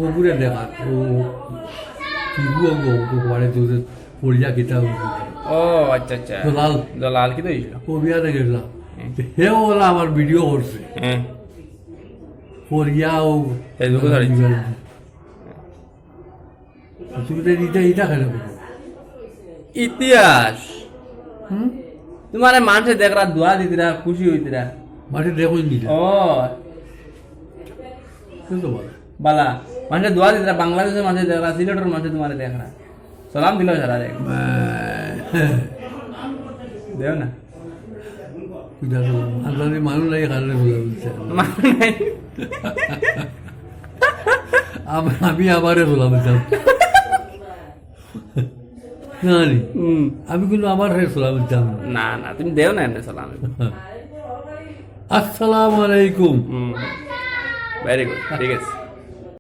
ওগুলো দেখা ও পরে তোদের পড়িয়া কিতাব ও আচ্ছা আচ্ছা দলাল দলাল কি তো হইছিল ও বিয়াতে গেছিলাম হে ওলা আমার ভিডিও করছে হ্যাঁ পড়িয়া ও ফেসবুকে ছাড়িয়েছে। তুমি তো এটা খেলে ইতিহাস হুম তোমার মানুষে দেখরা দোয়া দিতিরা খুশি হইতিরা মাঠে দেখুন দিলে ও কিন্তু বল বালা মানুষে দোয়া দিতিরা বাংলাদেশের মানুষে দেখরা সিলেটের মানুষে তোমার দেখরা সালাম দিল সারা রে দেও না মানুষ লাগে খালে মানে নাই। আমি আবারে বললাম না রে, আমি কিন্তু আমার হয়ে সালাম দিতাম না। না না তুমি দেও না এমনি সালাম আসসালামু আলাইকুম ভেরি গুড ঠিক আছে